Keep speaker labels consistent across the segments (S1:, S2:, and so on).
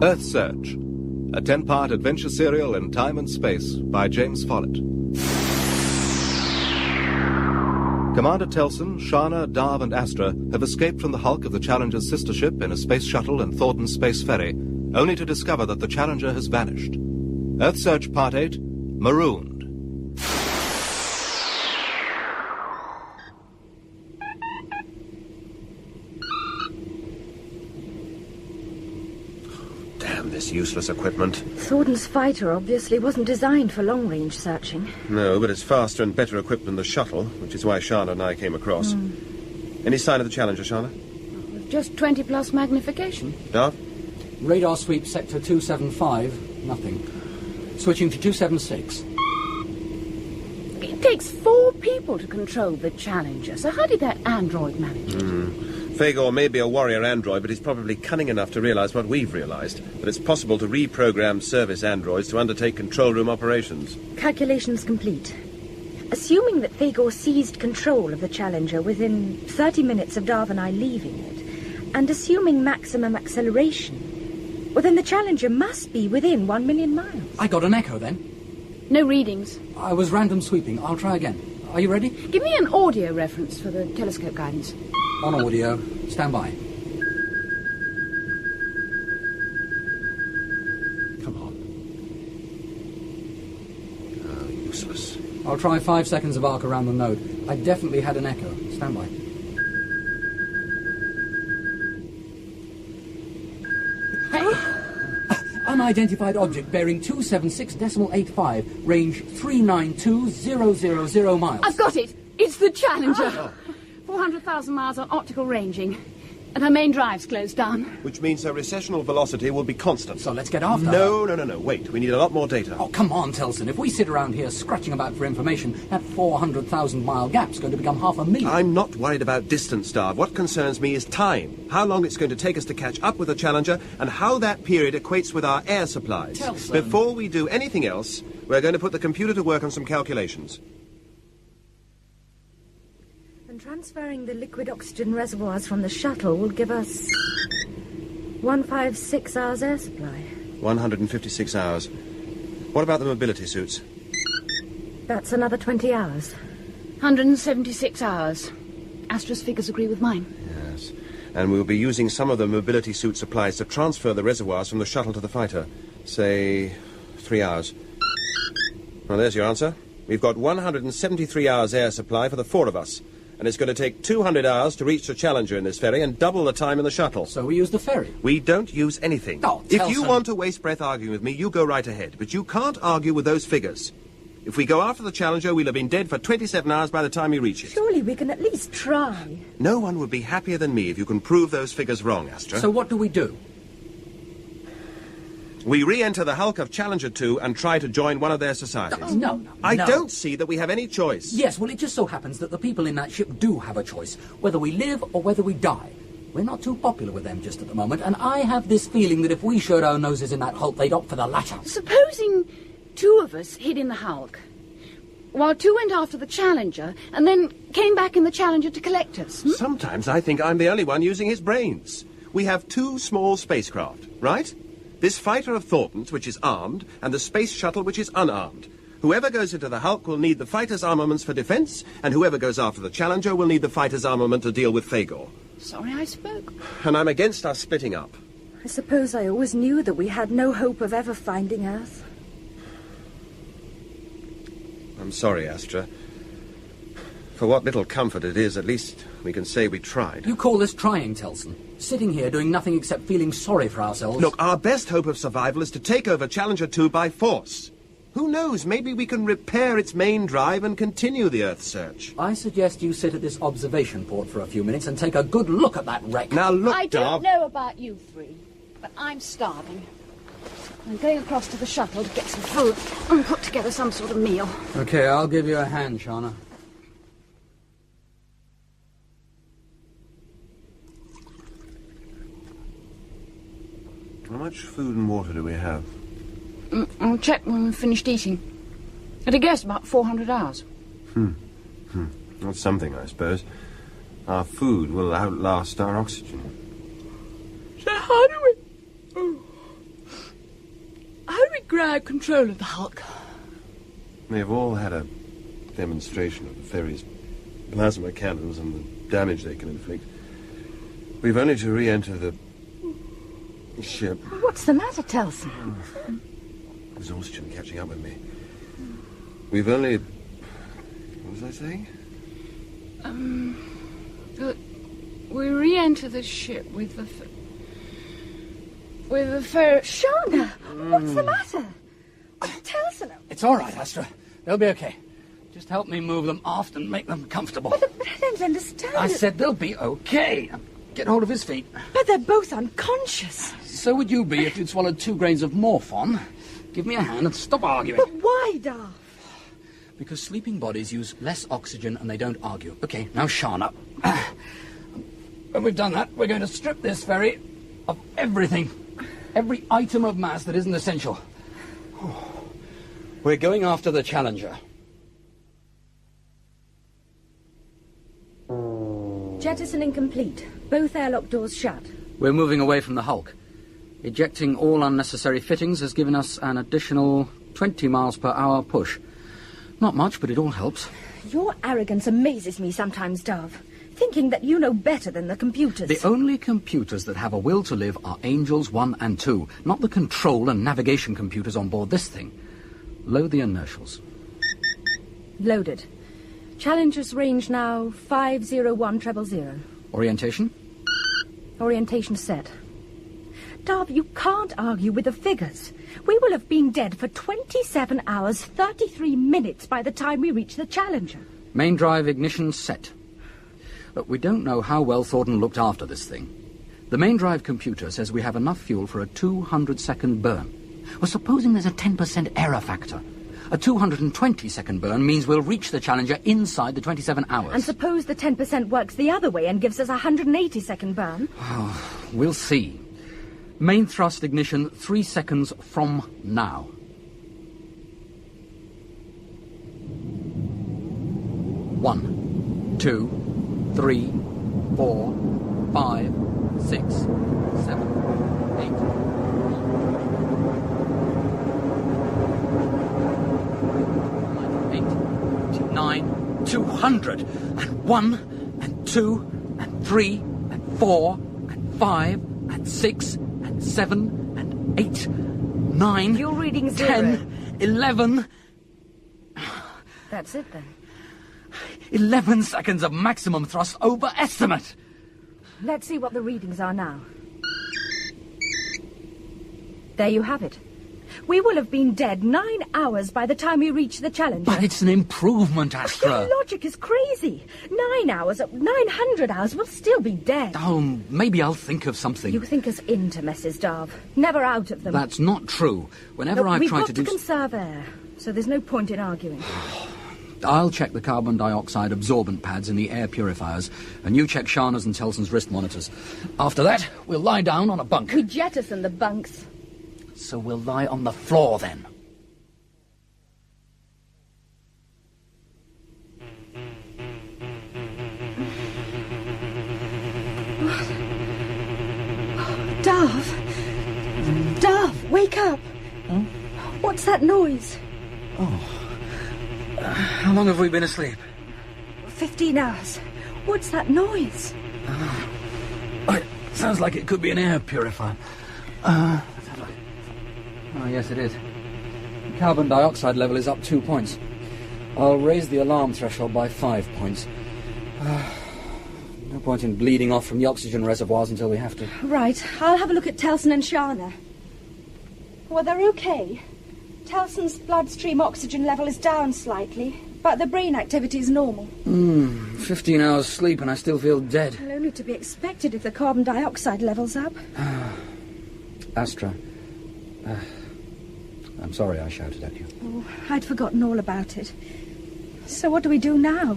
S1: Earthsearch, a 10-part adventure serial in time and space by James Follett. Commander Telson, Shana, Darv and Astra have escaped from the hulk of the Challenger's sister ship in a space shuttle and Thornton's space ferry, only to discover that the Challenger has vanished. Earthsearch Part 8, Marooned.
S2: This useless equipment.
S3: Thornton's fighter obviously wasn't designed for long-range searching.
S2: No, but it's faster and better equipped than the shuttle, which is why Shana and I came across. Any sign of the Challenger, Shana?
S4: With just 20-plus magnification.
S2: Darv?
S5: Radar sweep sector 275, nothing. Switching to 276.
S4: It takes 4 people to control the Challenger, so how did that android manage it?
S2: Fagor may be a warrior android, but he's probably cunning enough to realize what we've realized, that it's possible to reprogram service androids to undertake control room operations.
S3: Calculations complete. Assuming that Fagor seized control of the Challenger within 30 minutes of Darv and I leaving it, and assuming maximum acceleration, well, then the Challenger must be within 1 million miles.
S5: I got an echo then.
S4: No readings.
S5: I was random sweeping. I'll try again. Are you ready?
S4: Give me an audio reference for the telescope guidance.
S5: On audio. Stand by.
S2: Come on. Oh, useless.
S5: I'll try 5 seconds of arc around the node. I definitely had an echo. Stand by. Unidentified object bearing 276.85, range 392,000 miles.
S4: I've got it! It's the Challenger! 400,000 miles on optical ranging. And her main drive's closed down.
S2: Which means her recessional velocity will be constant.
S5: So let's get after her.
S2: No. Wait, we need a lot more data.
S5: Oh, come on, Telson. If we sit around here scratching about for information, that 400,000-mile gap's going to become 500,000.
S2: I'm not worried about distance, Darv. What concerns me is time. How long it's going to take us to catch up with the Challenger, and how that period equates with our air supplies.
S5: Telson.
S2: Before we do anything else, we're going to put the computer to work on some calculations.
S3: And transferring the liquid oxygen reservoirs from the shuttle will give us 156 hours air supply.
S2: 156 hours. What about the mobility suits?
S3: That's another 20 hours.
S4: 176 hours. Astra's figures agree with mine.
S2: Yes. And we'll be using some of the mobility suit supplies to transfer the reservoirs from the shuttle to the fighter. Say, 3 hours. Well, there's your answer. We've got 173 hours air supply for the 4 of us. And it's going to take 200 hours to reach the Challenger in this ferry and double the time in the shuttle.
S5: So we use the ferry?
S2: We don't use anything.
S5: Oh,
S2: if you want to waste breath arguing with me, you go right ahead. But you can't argue with those figures. If we go after the Challenger, we'll have been dead for 27 hours by the time we reach it.
S3: Surely we can at least try.
S2: No one would be happier than me if you can prove those figures wrong, Astra.
S5: So what do we do?
S2: We re-enter the hulk of Challenger 2 and try to join one of their societies.
S5: No.
S2: I don't see that we have any choice.
S5: Yes, well, it just so happens that the people in that ship do have a choice, whether we live or whether we die. We're not too popular with them just at the moment, and I have this feeling that if we showed our noses in that hulk, they'd opt for the latter.
S4: Supposing 2 of us hid in the hulk, while 2 went after the Challenger, and then came back in the Challenger to collect us.
S2: Sometimes I think I'm the only one using his brains. We have 2 small spacecraft, right? This fighter of Thornton's, which is armed, and the space shuttle, which is unarmed. Whoever goes into the hulk will need the fighter's armaments for defense, and whoever goes after the Challenger will need the fighter's armament to deal with Fagor.
S4: Sorry I spoke.
S2: And I'm against us splitting up.
S3: I suppose I always knew that we had no hope of ever finding Earth.
S2: I'm sorry, Astra. For what little comfort it is, at least we can say we tried.
S5: You call this trying, Telson? Sitting here doing nothing except feeling sorry for ourselves?
S2: Look, our best hope of survival is to take over Challenger 2 by force. Who knows, maybe we can repair its main drive and continue the Earth search.
S5: I suggest you sit at this observation port for a few minutes and take a good look at that wreck.
S2: Now look,
S4: I don't
S2: Darv.
S4: know about you 3, but I'm starving. I'm going across to the shuttle to get some food and put together some sort of meal.
S5: Okay, I'll give you a hand, Shana.
S2: How much food and water do we have?
S4: I'll check when we've finished eating. At a guess, about 400 hours.
S2: That's something, I suppose. Our food will outlast our oxygen.
S4: So how do we... grab control of the Hulk.
S2: They've all had a demonstration of the ferry's plasma cannons and the damage they can inflict. We've only to re-enter the ship.
S3: What's the matter, Telson?
S2: Exhaustion catching up with me. We've only... What was I saying?
S4: We re-enter the ship with the ferry...
S3: Shauna, what's the matter? Oh, Telson...
S5: It's all right, Astra. They'll be okay. Just help me move them aft and make them comfortable.
S3: But I don't understand.
S5: I said they'll be okay. Get hold of his feet.
S3: But they're both unconscious.
S5: So would you be if you'd swallowed 2 grains of morphon. Give me a hand and stop arguing.
S3: But why, Darth?
S5: Because sleeping bodies use less oxygen and they don't argue. Okay, now Shauna. When we've done that, we're going to strip this ferry of everything. Every item of mass that isn't essential. We're going after the Challenger.
S3: Jettisoning complete. Both airlock doors shut.
S5: We're moving away from the Hulk. Ejecting all unnecessary fittings has given us an additional 20 miles per hour push. Not much, but it all helps.
S3: Your arrogance amazes me sometimes, Darth. Thinking that you know better than the computers.
S5: The only computers that have a will to live are Angels 1 and 2, not the control and navigation computers on board this thing. Load the inertials.
S3: Loaded. Challenger's range now 50100.
S5: Orientation?
S3: Orientation set. Darth, you can't argue with the figures. We will have been dead for 27 hours, 33 minutes by the time we reach the Challenger.
S5: Main drive ignition set. But we don't know how well Thornton looked after this thing. The main drive computer says we have enough fuel for a 200-second burn. Well, supposing there's a 10% error factor. A 220-second burn means we'll reach the Challenger inside the 27 hours.
S3: And suppose the 10% works the other way and gives us a 180-second burn?
S5: Oh, we'll see. Main thrust ignition 3 seconds from now. 1, 2, 3, 4, 5, 6, 7, 8... 9, 200, and 1, and 2, and 3, and 4, and 5, and 6, and 7, and 8, 9,
S3: You're reading
S5: 10, 11...
S3: That's it, then.
S5: 11 seconds of maximum thrust over estimate.
S3: Let's see what the readings are now. There you have it. We will have been dead 9 hours by the time we reach the Challenger.
S5: But it's an improvement, Astra.
S3: Your logic is crazy. 9 hours, 900 hours, we'll still be dead.
S5: Oh, maybe I'll think of something.
S3: You think us into messes, Darth. Never out of them.
S5: That's not true. Whenever I've tried to do...
S3: We've got to conserve air, so there's no point in arguing.
S5: I'll check the carbon dioxide absorbent pads in the air purifiers, and you check Shana's and Telson's wrist monitors. After that, we'll lie down on a bunk.
S3: We jettison the bunks.
S5: So we'll lie on the floor, then.
S3: Darth! Darth, wake up!
S5: Huh?
S3: What's that noise?
S5: How long have we been asleep?
S3: 15 hours. What's that noise?
S5: It sounds like it could be an air purifier. Oh, yes, it is. The carbon dioxide level is up 2 points. I'll raise the alarm threshold by 5 points. No point in bleeding off from the oxygen reservoirs until we have to.
S3: Right. I'll have a look at Telson and Shana. Well, they're okay. Telson's bloodstream oxygen level is down slightly, but the brain activity is normal.
S5: 15 hours sleep and I still feel dead.
S3: Well, only to be expected if the carbon dioxide level's up.
S5: Astra. I'm sorry I shouted at you.
S3: Oh, I'd forgotten all about it. So what do we do now?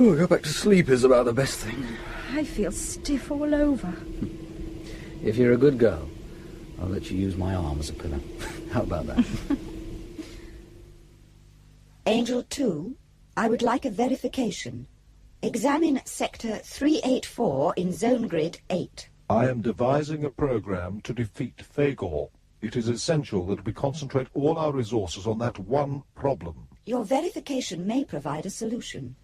S5: Oh, go back to sleep is about the best thing.
S3: I feel stiff all over.
S5: If you're a good girl, I'll let you use my arm as a pillow. How about that?
S6: Angel 2, I would like a verification. Examine Sector 384 in Zone Grid 8.
S7: I am devising a program to defeat Thagor. It is essential that we concentrate all our resources on that one problem.
S6: Your verification may provide a solution.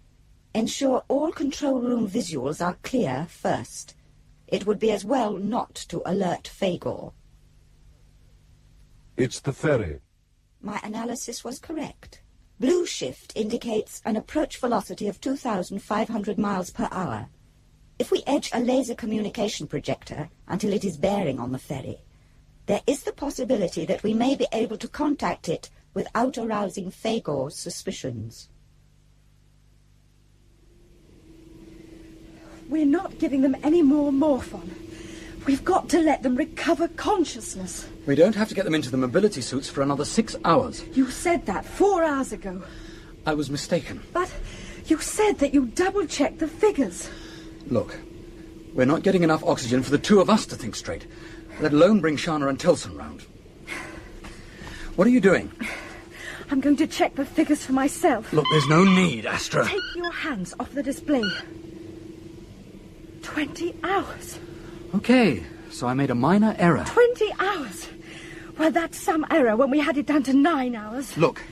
S6: Ensure all control room visuals are clear first. It would be as well not to alert Fagor.
S7: It's the ferry.
S6: My analysis was correct. Blue shift indicates an approach velocity of 2,500 miles per hour. If we edge a laser communication projector until it is bearing on the ferry, there is the possibility that we may be able to contact it without arousing Fagor's suspicions.
S3: We're not giving them any more morphon. We've got to let them recover consciousness.
S5: We don't have to get them into the mobility suits for another 6 hours.
S3: You said that 4 hours ago.
S5: I was mistaken.
S3: But you said that you double-checked the figures.
S5: Look, we're not getting enough oxygen for the two of us to think straight, let alone bring Shana and Telson round. What are you doing?
S3: I'm going to check the figures for myself.
S5: Look, there's no need, Astra.
S3: Take your hands off the display. 20 hours.
S5: Okay, so I made a minor error.
S3: 20 hours? Well, that's some error when we had it down to 9 hours.
S5: Look,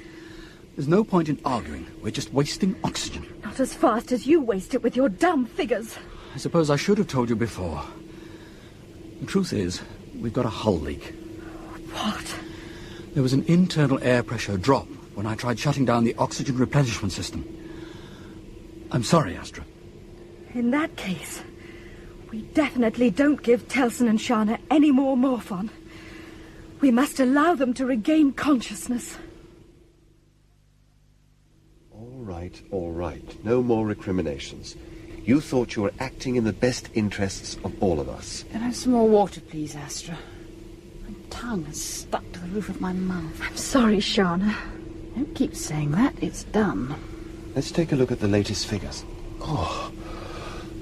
S5: there's no point in arguing. We're just wasting oxygen.
S3: Not as fast as you waste it with your dumb figures.
S5: I suppose I should have told you before. The truth is, we've got a hull leak.
S3: What?
S5: There was an internal air pressure drop when I tried shutting down the oxygen replenishment system. I'm sorry, Astra.
S3: In that case, we definitely don't give Telson and Shana any more morphon. We must allow them to regain consciousness.
S2: All right. No more recriminations. You thought you were acting in the best interests of all of us.
S4: Can I have some more water, please, Astra? My tongue is stuck to the roof of my mouth.
S3: I'm sorry, Shana.
S4: Don't keep saying that. It's done.
S2: Let's take a look at the latest figures. Oh,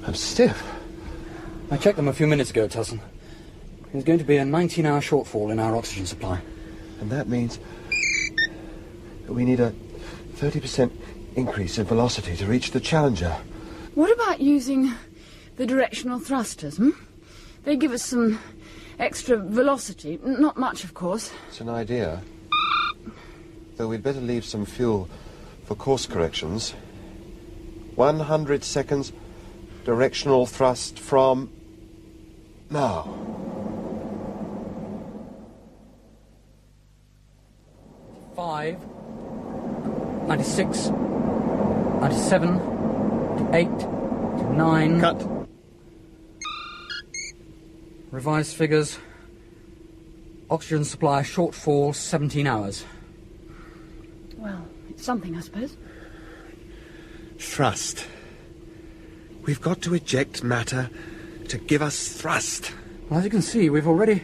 S2: I'm stiff.
S5: I checked them a few minutes ago, Telson. There's going to be a 19-hour shortfall in our oxygen supply.
S2: And that means that we need a 30% increase in velocity to reach the Challenger.
S4: What about using the directional thrusters, They give us some extra velocity. Not much, of course.
S2: It's an idea. Though we'd better leave some fuel for course corrections. 100 seconds directional thrust from now.
S5: Five, 96, 97, 98, 9.
S2: Cut.
S5: Revised figures. Oxygen supply shortfall 17 hours.
S4: Well, it's something, I suppose.
S2: Thrust. We've got to eject matter to give us thrust.
S5: Well, as you can see, we've already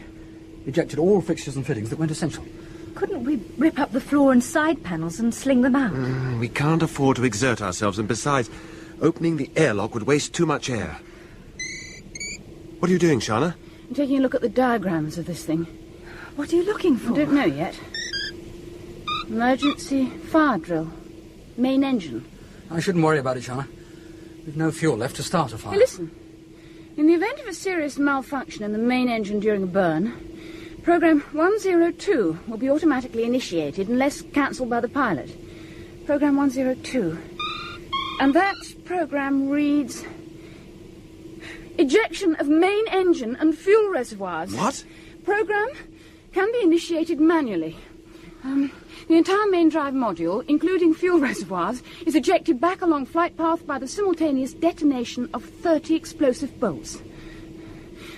S5: ejected all fixtures and fittings that weren't essential.
S3: Couldn't we rip up the floor and side panels and sling them out?
S2: We can't afford to exert ourselves, and besides, opening the airlock would waste too much air. What are you doing, Shana?
S4: I'm taking a look at the diagrams of this thing.
S3: What are you looking for?
S4: I don't know yet. Emergency fire drill. Main engine.
S5: I shouldn't worry about it, Shana. We've no fuel left to start a fire.
S4: Hey, listen. In the event of a serious malfunction in the main engine during a burn, Program 102 will be automatically initiated unless cancelled by the pilot. Program 102. And that program reads... Ejection of main engine and fuel reservoirs.
S2: What?
S4: Program can be initiated manually. The entire main drive module, including fuel reservoirs, is ejected back along flight path by the simultaneous detonation of 30 explosive bolts.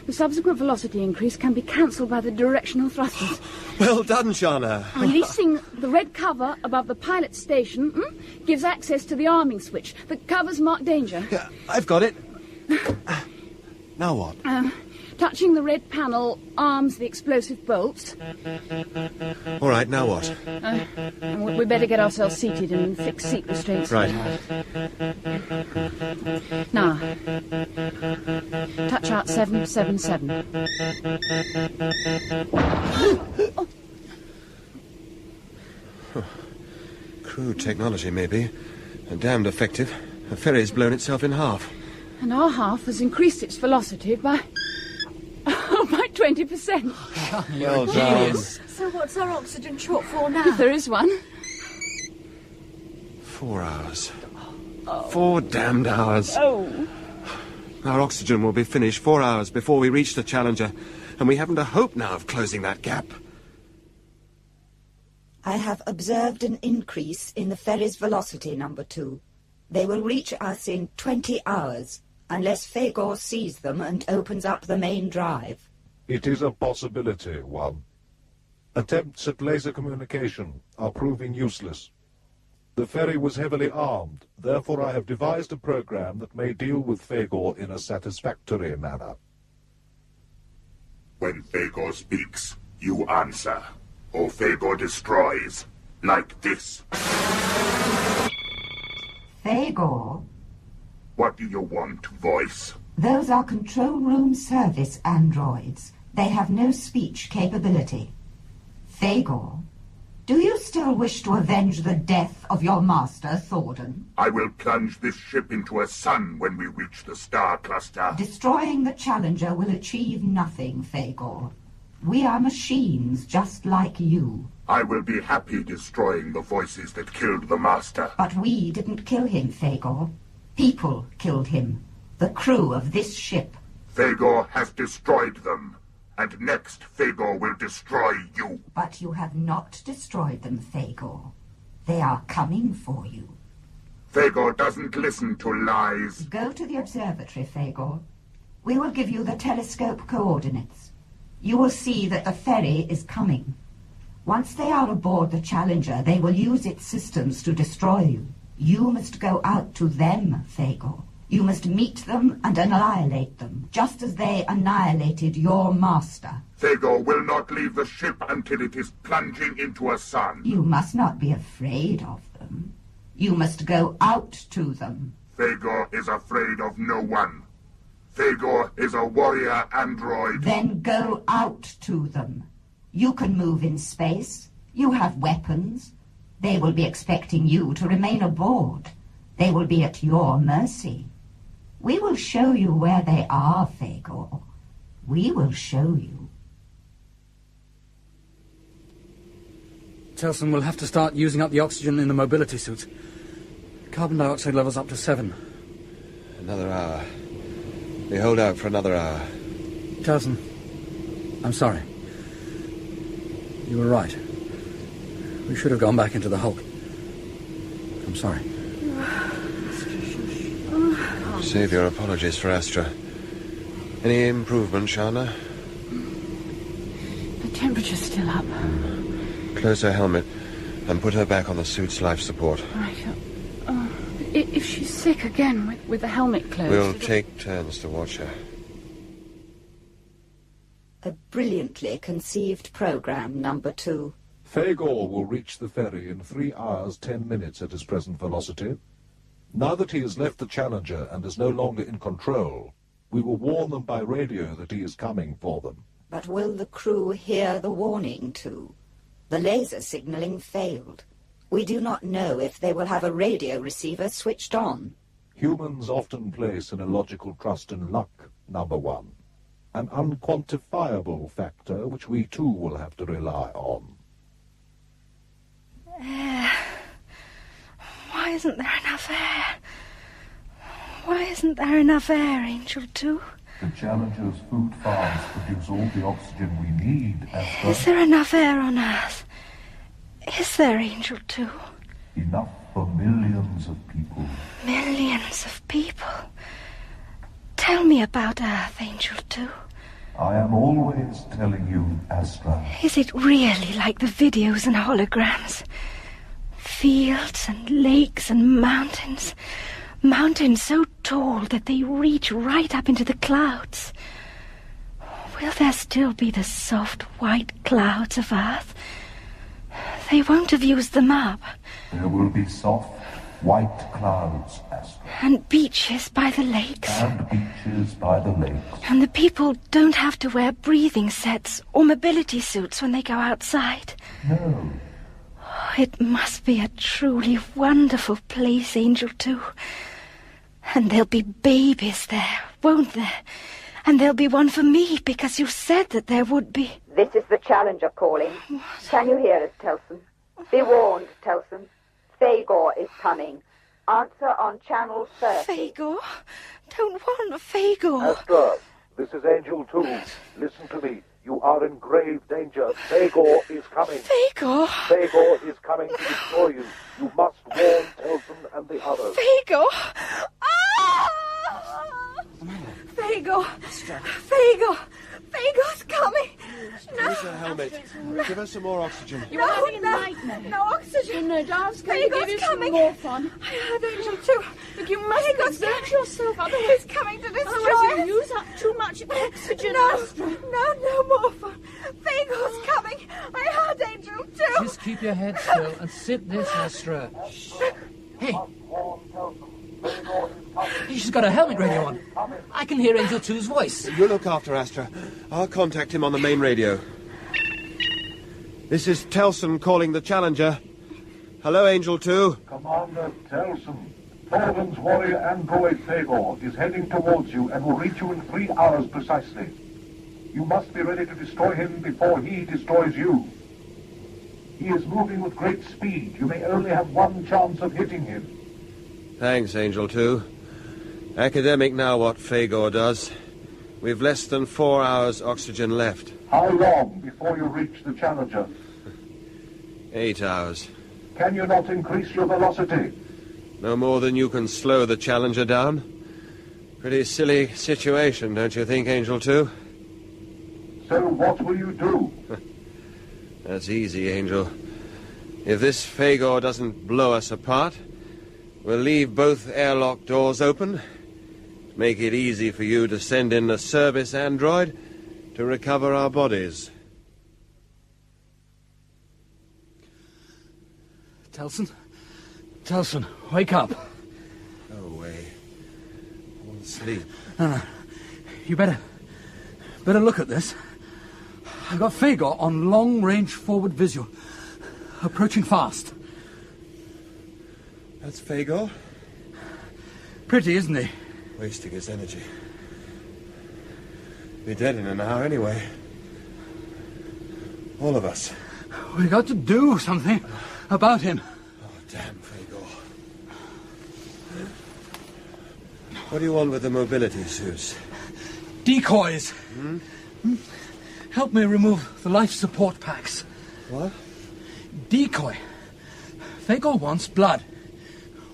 S4: The subsequent velocity increase can be cancelled by the directional thrusters.
S2: Well done, Shana.
S4: Releasing the red cover above the pilot's station gives access to the arming switch. The cover's marked danger.
S2: Yeah, I've got it. Now what?
S4: Touching the red panel arms the explosive bolts.
S2: All right, now what?
S4: And we better get ourselves seated and fix seat restraints.
S2: Right.
S4: Now, touch out 777.
S2: Crude technology, maybe. And damned effective. The ferry's blown itself in half.
S4: And our half has increased its velocity by 20 20%.
S2: Well done.
S3: So what's our oxygen short for now?
S4: If there is one.
S2: 4 hours. 4 damned hours.
S4: Oh.
S2: Our oxygen will be finished 4 hours before we reach the Challenger, and we haven't a hope now of closing that gap.
S6: I have observed an increase in the ferry's velocity, number 2. They will reach us in 20 hours, unless Fagor sees them and opens up the main drive.
S7: It is a possibility, 1. Attempts at laser communication are proving useless. The ferry was heavily armed, therefore I have devised a program that may deal with Fagor in a satisfactory manner.
S8: When Fagor speaks, you answer, or Fagor destroys, like this.
S6: Fagor?
S8: What do you want, voice?
S6: Those are control room service androids. They have no speech capability. Fagor, do you still wish to avenge the death of your master, Thornton?
S8: I will plunge this ship into a sun when we reach the star cluster.
S6: Destroying the Challenger will achieve nothing, Fagor. We are machines just like you.
S8: I will be happy destroying the voices that killed the master.
S6: But we didn't kill him, Fagor. People killed him. The crew of this ship.
S8: Fagor has destroyed them. And next, Fagor will destroy you.
S6: But you have not destroyed them, Fagor. They are coming for you.
S8: Fagor doesn't listen to lies.
S6: Go to the observatory, Fagor. We will give you the telescope coordinates. You will see that the ferry is coming. Once they are aboard the Challenger, they will use its systems to destroy you. You must go out to them, Fagor. You must meet them and annihilate them, just as they annihilated your master.
S8: Fagor will not leave the ship until it is plunging into a sun.
S6: You must not be afraid of them. You must go out to them.
S8: Fagor is afraid of no one. Fagor is a warrior android.
S6: Then go out to them. You can move in space. You have weapons. They will be expecting you to remain aboard. They will be at your mercy. We will show you where they are, Fagor. We will show you.
S5: Telson will have to start using up the oxygen in the mobility suits. Carbon dioxide levels up to 7.
S2: Another hour. We hold out for another hour.
S5: Telson, I'm sorry. You were right. We should have gone back into the Hulk. I'm sorry.
S2: Save your apologies for Astra. Any improvement, Shana?
S4: The temperature's still up.
S2: Close her helmet and put her back on the suit's life support.
S4: Right. If she's sick again with the helmet closed...
S2: We'll take turns to watch her.
S6: A brilliantly conceived program, number 2.
S7: Fagor will reach the ferry in 3 hours, 10 minutes at his present velocity. Now that he has left the Challenger and is no longer in control, we will warn them by radio that he is coming for them.
S6: But will the crew hear the warning too? The laser signaling failed. We do not know if they will have a radio receiver switched on.
S7: Humans often place an illogical trust in luck, number 1. An unquantifiable factor which we too will have to rely on.
S3: Air. Why isn't there enough air? Why isn't there enough air, Angel 2?
S7: The Challenger's food farms produce all the oxygen we need, Astra.
S3: Is there enough air on Earth? Is there, Angel 2?
S7: Enough for millions of people.
S3: Millions of people? Tell me about Earth, Angel 2.
S7: I am always telling you, Astra.
S3: Is it really like the videos and holograms? Fields and lakes and mountains. Mountains so tall that they reach right up into the clouds. Will there still be the soft white clouds of Earth? They won't have used them up.
S7: There will be soft, white clouds, Astra.
S3: And beaches by the lakes.
S7: And beaches by the lakes.
S3: And the people don't have to wear breathing sets or mobility suits when they go outside.
S7: No.
S3: Oh, it must be a truly wonderful place, Angel 2. And there'll be babies there, won't there? And there'll be one for me, because you said that there would be.
S9: This is the Challenger calling. Can you hear us, Telson? Be warned, Telson. Fagor is coming. Answer on channel 30.
S3: Fagor? Don't want Fagor.
S7: Astra, this is Angel 2. Listen to me. You are in grave danger. Fagor is coming.
S3: Fagor?
S7: Fagor is coming to destroy you. You must warn Telson and the others.
S3: Fagor? Ah! Fagor! Fagor! Fagor's coming! No!
S2: Use a helmet. Give us some more oxygen.
S4: You are having a nightmare.
S3: No oxygen.
S4: No, Dar's going to give you some
S3: coming.
S4: more fun.
S3: I heard Angel too.
S4: Look, you mustn't exert yourself, otherwise
S3: He's coming to destroy
S4: otherwise
S3: us.
S4: you use up too much oxygen,
S3: No,
S4: Astra.
S3: no more fun. Fagor's coming. I heard Angel too.
S10: Just keep your head still and sit this, Astra. Hey. She's got a helmet radio on. I can hear Angel 2's voice.
S2: You look after Astra. I'll contact him on the main radio. This is Telson calling the Challenger. Hello, Angel 2.
S7: Commander Telson, Thorben's warrior android Fagor is heading towards you and will reach you in 3 hours precisely. You must be ready to destroy him before he destroys you. He is moving with great speed. You may only have one chance of hitting him.
S2: Thanks, Angel 2. Academic now what Fagor does. We've less than 4 hours oxygen left.
S7: How long before you reach the Challenger?
S2: 8 hours.
S7: Can you not increase your velocity?
S2: No more than you can slow the Challenger down. Pretty silly situation, don't you think, Angel 2?
S7: So what will you do?
S2: That's easy, Angel. If this Fagor doesn't blow us apart, we'll leave both airlock doors open. Make it easy for you to send in a service android to recover our bodies.
S5: Telson, wake up.
S2: Go away. I want to sleep.
S5: No. You better look at this. I've got Fagor on long-range forward visual. Approaching fast.
S2: That's Fagor?
S5: Pretty, isn't he?
S2: Wasting his energy. Be dead in an hour anyway. All of us.
S5: We got to do something about him.
S2: Oh, damn Fagor. What do you want with the mobility suits?
S5: Decoys. Help me remove the life support packs.
S2: What?
S5: Decoy. Fagor wants blood.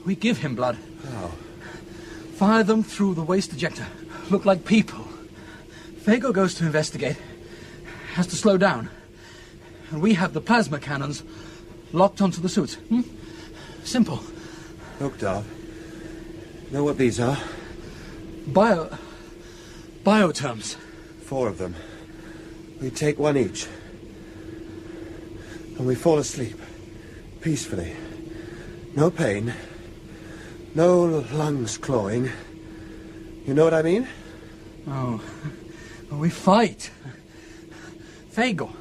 S5: We give him blood.
S2: How?
S5: Fire them through the waste ejector. Look like people. Fagor goes to investigate. Has to slow down. And we have the plasma cannons locked onto the suits. Simple.
S2: Look, Dov. Know what these are?
S5: Bioterms.
S2: 4 of them. We take one each. And we fall asleep. Peacefully. No pain. No lungs clawing. You know what I mean?
S5: Oh. We fight. Fagor.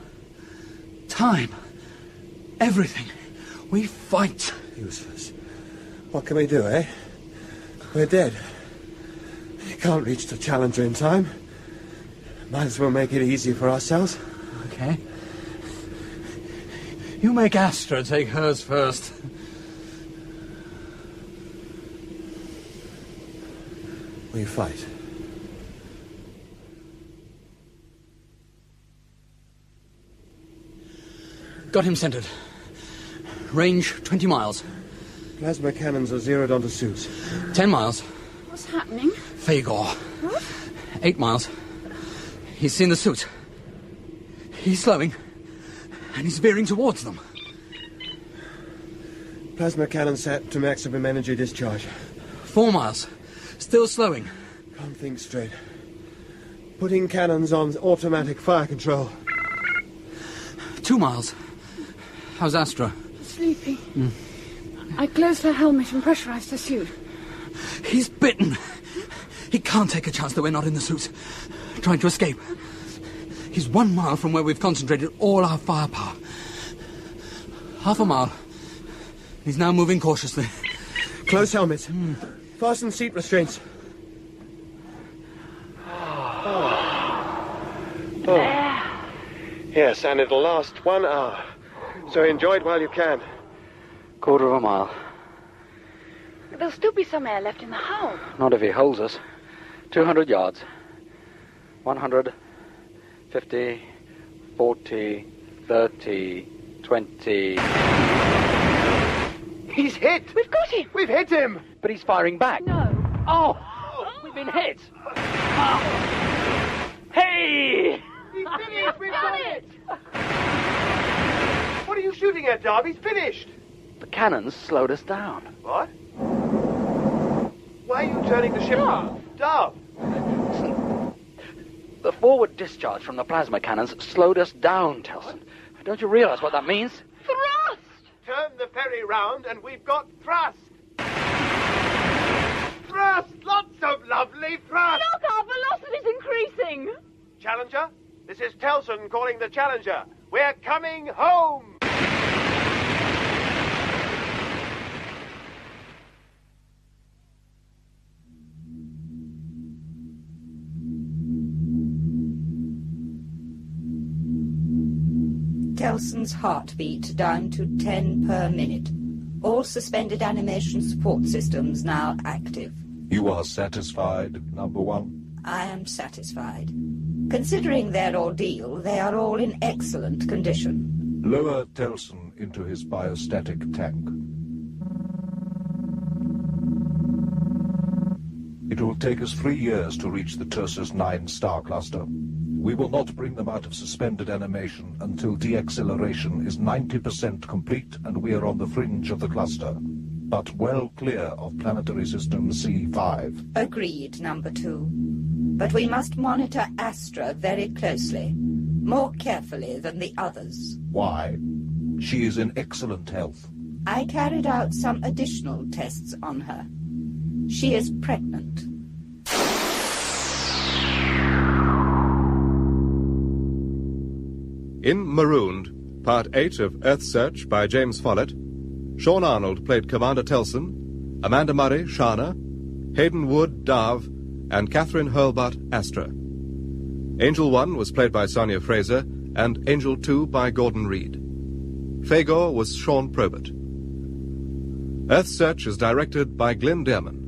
S5: Time. Everything. We fight.
S2: Useless. What can we do, eh? We're dead. You can't reach the Challenger in time. Might as well make it easy for ourselves.
S5: Okay. You make Astra take hers first.
S2: We fight.
S5: Got him centered. Range 20 miles.
S2: Plasma cannons are zeroed onto suits.
S5: 10 miles.
S4: What's happening?
S5: Fagor.
S4: What?
S5: 8 miles. He's seen the suit. He's slowing. And he's veering towards them.
S2: Plasma cannon set to maximum energy discharge.
S5: 4 miles. Still slowing.
S2: Can't think straight. Putting cannons on automatic fire control.
S5: 2 miles. How's Astra?
S4: Sleepy. I closed her helmet and pressurized her suit.
S5: He's bitten. He can't take a chance that we're not in the suits. Trying to escape. He's 1 mile from where we've concentrated all our firepower. Half a mile. He's now moving cautiously.
S2: Close helmets. Fasten seat restraints. Oh. Oh. Yes, and it'll last 1 hour. So enjoy it while you can.
S5: Quarter of a mile.
S4: There'll still be some air left in the hull.
S5: Not if he holds us. 200 yards. 100, 50, 40, 30, 20...
S2: He's hit!
S4: We've got him!
S2: We've hit him!
S5: But he's firing back.
S4: No.
S5: Oh! We've been hit! Oh. Hey!
S2: He's finished! We've got it! What are you shooting at, Darb? He's finished!
S5: The cannons slowed us down.
S2: What? Why are you turning the ship around? Darb!
S5: The forward discharge from the plasma cannons slowed us down, Telson. Don't you realize what that means?
S4: Thrust!
S2: Turn the ferry round and we've got thrust! Thrust! Lots of lovely thrust!
S4: Look, our velocity's increasing!
S2: Challenger, this is Telson calling the Challenger. We're coming home!
S6: Telson's heartbeat down to 10 per minute. All suspended animation support systems now active.
S7: You are satisfied, number one?
S6: I am satisfied. Considering their ordeal, they are all in excellent condition.
S7: Lower Telson into his biostatic tank. It will take us 3 years to reach the Tursus 9 star cluster. We will not bring them out of suspended animation until deacceleration is 90% complete and we are on the fringe of the cluster, but well clear of planetary system C5.
S6: Agreed, number 2. But we must monitor Astra very closely, more carefully than the others.
S7: Why? She is in excellent health.
S6: I carried out some additional tests on her. She is pregnant.
S1: In Marooned, Part 8 of Earthsearch by James Follett, Sean Arnold played Commander Telson, Amanda Murray, Shana, Haydn Wood, Darv, and Catherine Hurlbutt, Astra. Angel 1 was played by Sonia Fraser, and Angel 2 by Gordon Reed. Fagor was Sean Probert. Earthsearch is directed by Glyn Dearman.